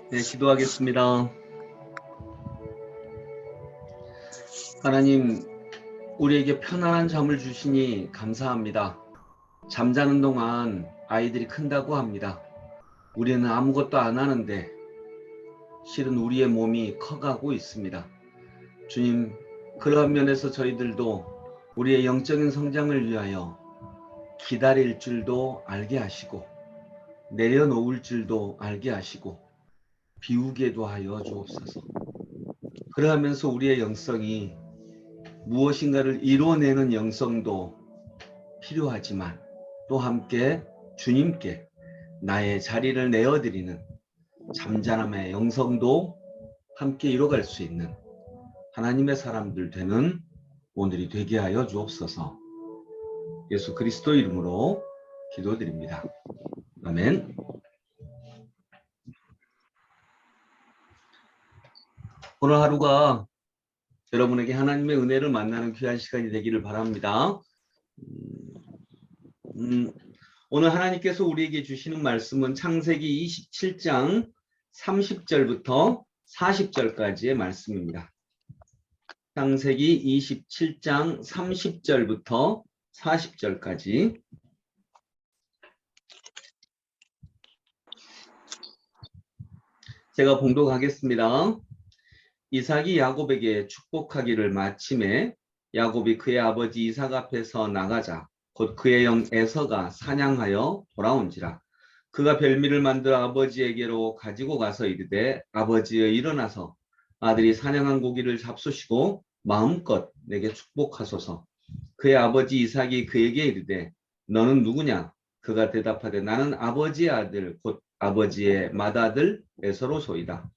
네, 기도하겠습니다. 하나님, 우리에게 편안한 잠을 주시니 감사합니다. 잠자는 동안 아이들이 큰다고 합니다. 우리는 아무것도 안 하는데 실은 우리의 몸이 커가고 있습니다. 주님, 그러한 면에서 저희들도 우리의 영적인 성장을 위하여 기다릴 줄도 알게 하시고 내려놓을 줄도 알게 하시고 비우게도 하여 주옵소서. 그러하면서 우리의 영성이 무엇인가를 이뤄내는 영성도 필요하지만 또 함께 주님께 나의 자리를 내어드리는 잠잠함의 영성도 함께 이뤄갈 수 있는 하나님의 사람들 되는 오늘이 되게 하여 주옵소서. 예수 그리스도 이름으로 기도드립니다. 아멘. 오늘 하루가 여러분에게 하나님의 은혜를 만나는 귀한 시간이 되기를 바랍니다. 오늘 하나님께서 우리에게 주시는 말씀은 창세기 27장 30절부터 40절까지의 말씀입니다. 창세기 27장 30절부터 40절까지. 제가 봉독하겠습니다. 이삭이 야곱에게 축복하기를 마침에 야곱이 그의 아버지 이삭 앞에서 나가자 곧 그의 형 에서가 사냥하여 돌아온지라. 그가 별미를 만들어 아버지에게로 가지고 가서 이르되 아버지여 일어나서 아들이 사냥한 고기를 잡수시고 마음껏 내게 축복하소서. 그의 아버지 이삭이 그에게 이르되 너는 누구냐? 그가 대답하되 나는 아버지의 아들 곧 아버지의 맏아들 에서로소이다.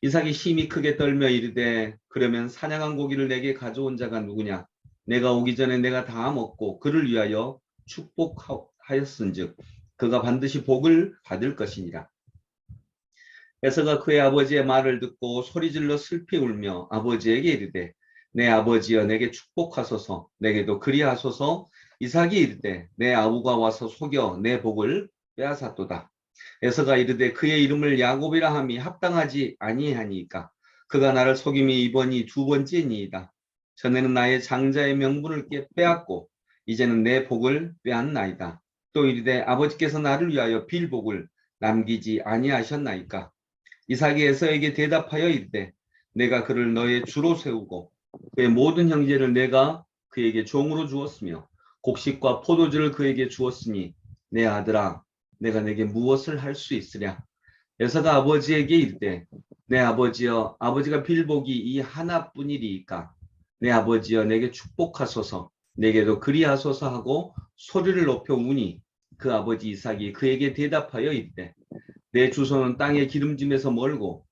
이삭이 심히 크게 떨며 이르되 그러면 사냥한 고기를 내게 가져온 자가 누구냐? 내가 오기 전에 내가 다 먹고 그를 위하여 축복하였은즉 그가 반드시 복을 받을 것이니라. 에서가 그의 아버지의 말을 듣고 소리질러 슬피 울며 아버지에게 이르되 내 아버지여 내게 축복하소서. 내게도 그리하소서. 이삭이 이르되 내 아우가 와서 속여 내 복을 빼앗았도다. 에서가 이르되 그의 이름을 야곱이라 함이 합당하지 아니하니까 그가 나를 속임이 이번이 두 번째니이다. 전에는 나의 장자의 명분을 빼앗고 이제는 내 복을 빼앗나이다. 또 이르되 아버지께서 나를 위하여 빌 복을 남기지 아니하셨나이까. 이삭이 에서에게 대답하여 이르되 내가 그를 너의 주로 세우고 그의 모든 형제를 내가 그에게 종으로 주었으며 곡식과 포도주를 그에게 주었으니 내 아들아 내가 내게 무엇을 할 수 있으랴. 에서가 아버지에게 이르되 내 아버지여 아버지가 빌 복이 이 하나뿐이리이까. 내 아버지여 내게 축복하소서. 내게도 그리하소서 하고 소리를 높여 우니 그 아버지 이삭이 그에게 대답하여 이르되 내 주소는 땅의 기름짐에서 멀고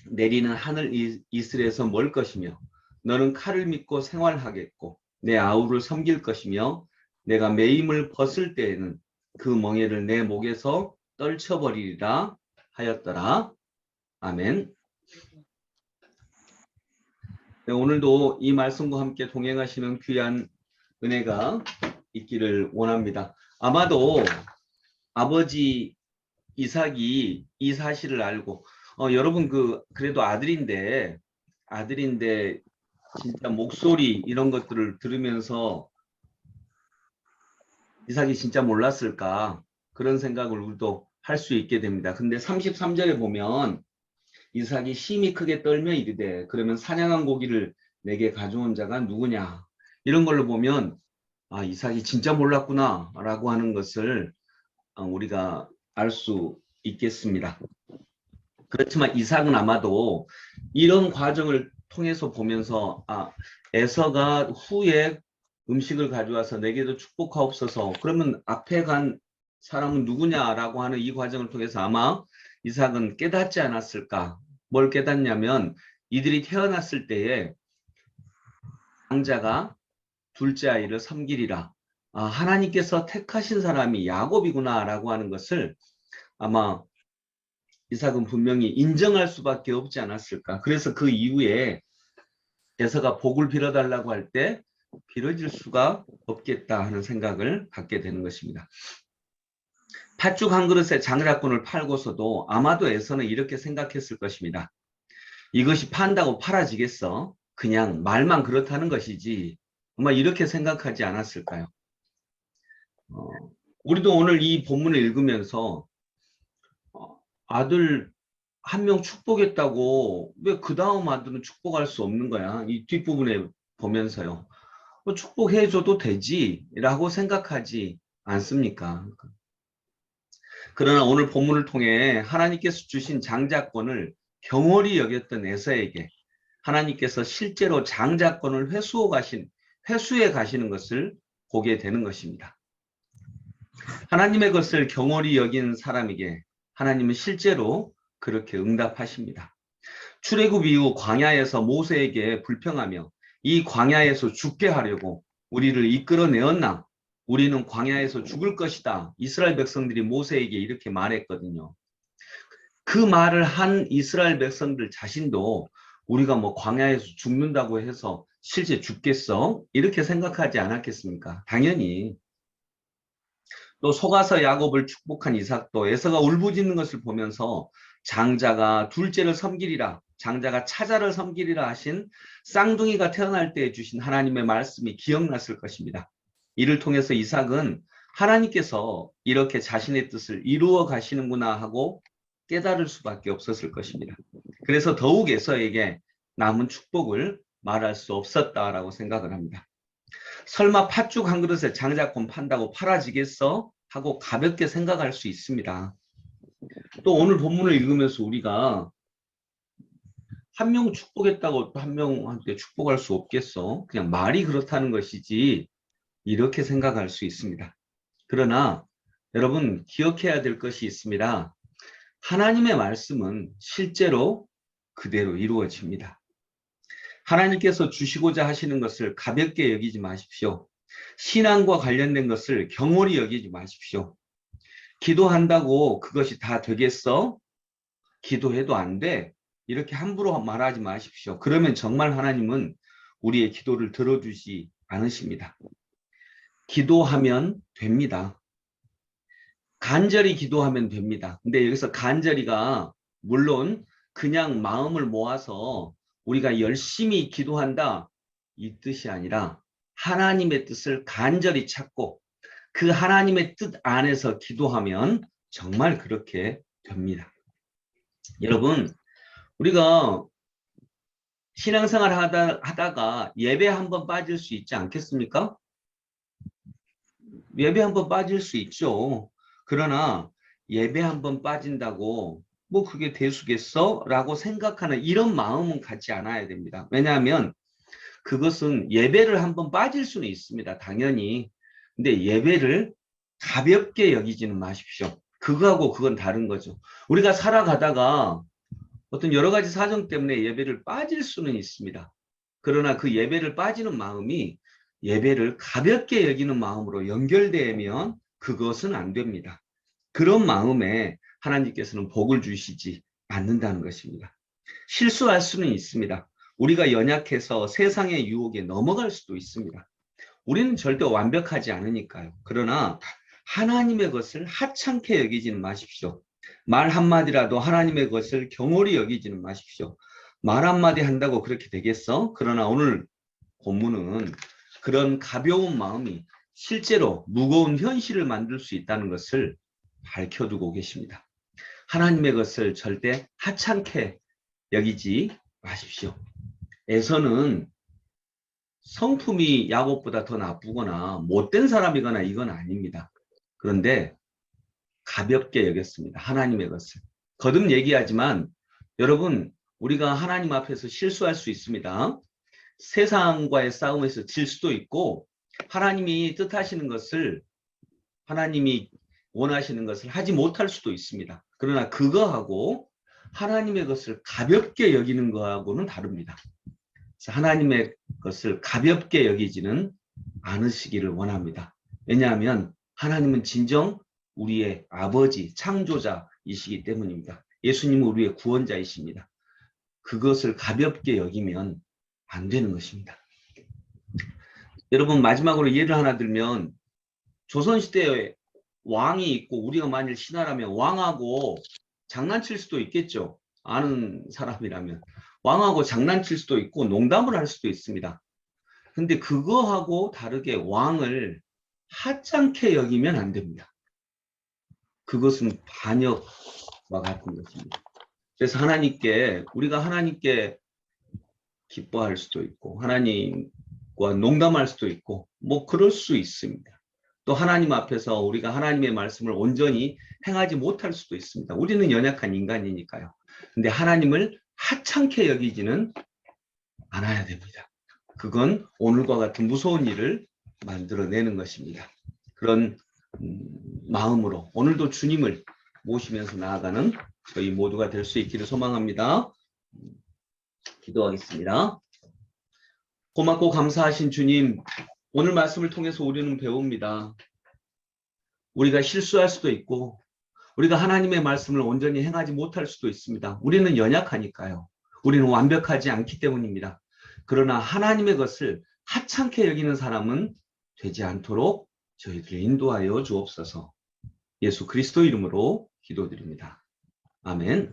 내리는 하늘 이슬에서 멀 것이며 너는 칼을 믿고 생활하겠고 내 아우를 섬길 것이며 내가 매임을 벗을 때에는 그 멍에를 내 목에서 떨쳐버리리라 하였더라. 아멘. 네, 오늘도 이 말씀과 함께 동행하시는 귀한 은혜가 있기를 원합니다. 아마도 아버지 이삭이 이 사실을 알고 여러분 그래도 아들인데 진짜 목소리 이런 것들을 들으면서 이삭이 진짜 몰랐을까 그런 생각을 우리도 할 수 있게 됩니다. 근데 33절에 보면 이삭이 심히 크게 떨며 이르되 그러면 사냥한 고기를 내게 가져온 자가 누구냐 이런 걸로 보면 아 이삭이 진짜 몰랐구나 라고 하는 것을 우리가 알 수 있겠습니다. 그렇지만 이삭은 아마도 이런 과정을 통해서 보면서 에서가 후에 음식을 가져와서 내게도 축복하옵소서 그러면 앞에 간 사람은 누구냐라고 하는 이 과정을 통해서 아마 이삭은 깨닫지 않았을까. 뭘 깨닫냐면 이들이 태어났을 때에 장자가 둘째 아이를 섬기리라. 하나님께서 택하신 사람이 야곱이구나 라고 하는 것을 아마 이삭은 분명히 인정할 수밖에 없지 않았을까. 그래서 그 이후에 에서가 복을 빌어달라고 할 때 빌어질 수가 없겠다 하는 생각을 갖게 되는 것입니다. 팥죽 한 그릇에 장작권을 팔고서도 아마도 에서는 이렇게 생각했을 것입니다. 이것이 판다고 팔아지겠어? 그냥 말만 그렇다는 것이지. 아마 이렇게 생각하지 않았을까요? 우리도 오늘 이 본문을 읽으면서 아들 한 명 축복했다고 왜 그 다음 아들은 축복할 수 없는 거야? 이 뒷부분에 보면서요. 축복해줘도 되지 라고 생각하지 않습니까? 그러나 오늘 본문을 통해 하나님께서 주신 장자권을 경홀히 여겼던 에서에게 하나님께서 실제로 장자권을 회수해 가시는 것을 보게 되는 것입니다. 하나님의 것을 경홀히 여긴 사람에게 하나님은 실제로 그렇게 응답하십니다. 출애굽 이후 광야에서 모세에게 불평하며 이 광야에서 죽게 하려고 우리를 이끌어내었나? 우리는 광야에서 죽을 것이다. 이스라엘 백성들이 모세에게 이렇게 말했거든요. 그 말을 한 이스라엘 백성들 자신도 우리가 뭐 광야에서 죽는다고 해서 실제 죽겠어? 이렇게 생각하지 않았겠습니까? 당연히. 또 속아서 야곱을 축복한 이삭도 에서가 울부짖는 것을 보면서 장자가 둘째를 섬기리라, 장자가 차자를 섬기리라 하신 쌍둥이가 태어날 때 주신 하나님의 말씀이 기억났을 것입니다. 이를 통해서 이삭은 하나님께서 이렇게 자신의 뜻을 이루어 가시는구나 하고 깨달을 수밖에 없었을 것입니다. 그래서 더욱 에서에게 남은 축복을 말할 수 없었다라고 생각을 합니다. 설마 팥죽 한 그릇에 장자권 판다고 팔아지겠어? 하고 가볍게 생각할 수 있습니다. 또 오늘 본문을 읽으면서 우리가 한 명 축복했다고 한 명한테 축복할 수 없겠어? 그냥 말이 그렇다는 것이지 이렇게 생각할 수 있습니다. 그러나 여러분 기억해야 될 것이 있습니다. 하나님의 말씀은 실제로 그대로 이루어집니다. 하나님께서 주시고자 하시는 것을 가볍게 여기지 마십시오. 신앙과 관련된 것을 경홀히 여기지 마십시오. 기도한다고 그것이 다 되겠어? 기도해도 안 돼? 이렇게 함부로 말하지 마십시오. 그러면 정말 하나님은 우리의 기도를 들어주지 않으십니다. 기도하면 됩니다. 간절히 기도하면 됩니다. 근데 여기서 간절히가 물론 그냥 마음을 모아서 우리가 열심히 기도한다 이 뜻이 아니라 하나님의 뜻을 간절히 찾고 그 하나님의 뜻 안에서 기도하면 정말 그렇게 됩니다. 여러분 우리가 신앙생활 하다가 예배 한번 빠질 수 있지 않겠습니까? 예배 한번 빠질 수 있죠. 그러나 예배 한번 빠진다고 뭐 그게 대수겠어? 라고 생각하는 이런 마음은 갖지 않아야 됩니다. 왜냐하면 그것은 예배를 한번 빠질 수는 있습니다. 당연히. 근데 예배를 가볍게 여기지는 마십시오. 그거하고 그건 다른 거죠. 우리가 살아가다가 어떤 여러 가지 사정 때문에 예배를 빠질 수는 있습니다. 그러나 그 예배를 빠지는 마음이 예배를 가볍게 여기는 마음으로 연결되면 그것은 안 됩니다. 그런 마음에 하나님께서는 복을 주시지 않는다는 것입니다. 실수할 수는 있습니다. 우리가 연약해서 세상의 유혹에 넘어갈 수도 있습니다. 우리는 절대 완벽하지 않으니까요. 그러나 하나님의 것을 하찮게 여기지는 마십시오. 말 한마디라도 하나님의 것을 경홀히 여기지는 마십시오. 말 한마디 한다고 그렇게 되겠어? 그러나 오늘 본문은 그런 가벼운 마음이 실제로 무거운 현실을 만들 수 있다는 것을 밝혀두고 계십니다. 하나님의 것을 절대 하찮게 여기지 마십시오. 에서는 성품이 야곱보다 더 나쁘거나 못된 사람이거나 이건 아닙니다. 그런데 가볍게 여겼습니다. 하나님의 것을. 거듭 얘기하지만 여러분 우리가 하나님 앞에서 실수할 수 있습니다. 세상과의 싸움에서 질 수도 있고 하나님이 뜻하시는 것을 하나님이 원하시는 것을 하지 못할 수도 있습니다. 그러나 그거하고 하나님의 것을 가볍게 여기는 거하고는 다릅니다. 하나님의 것을 가볍게 여기지는 않으시기를 원합니다. 왜냐하면 하나님은 진정 우리의 아버지, 창조자이시기 때문입니다. 예수님은 우리의 구원자이십니다. 그것을 가볍게 여기면 안 되는 것입니다. 여러분 마지막으로 예를 하나 들면 조선시대에 왕이 있고 우리가 만일 신하라면 왕하고 장난칠 수도 있겠죠. 아는 사람이라면. 왕하고 장난칠 수도 있고 농담을 할 수도 있습니다. 근데 그거하고 다르게 왕을 하찮게 여기면 안 됩니다. 그것은 반역과 같은 것입니다. 그래서 우리가 하나님께 기뻐할 수도 있고 하나님과 농담할 수도 있고 뭐 그럴 수 있습니다. 또 하나님 앞에서 우리가 하나님의 말씀을 온전히 행하지 못할 수도 있습니다. 우리는 연약한 인간이니까요. 근데 하나님을 하찮게 여기지는 않아야 됩니다. 그건 오늘과 같은 무서운 일을 만들어내는 것입니다. 그런 마음으로 오늘도 주님을 모시면서 나아가는 저희 모두가 될 수 있기를 소망합니다. 기도하겠습니다. 고맙고 감사하신 주님, 오늘 말씀을 통해서 우리는 배웁니다. 우리가 실수할 수도 있고 우리가 하나님의 말씀을 온전히 행하지 못할 수도 있습니다. 우리는 연약하니까요. 우리는 완벽하지 않기 때문입니다. 그러나 하나님의 것을 하찮게 여기는 사람은 되지 않도록 저희들을 인도하여 주옵소서. 예수 그리스도 이름으로 기도드립니다. 아멘.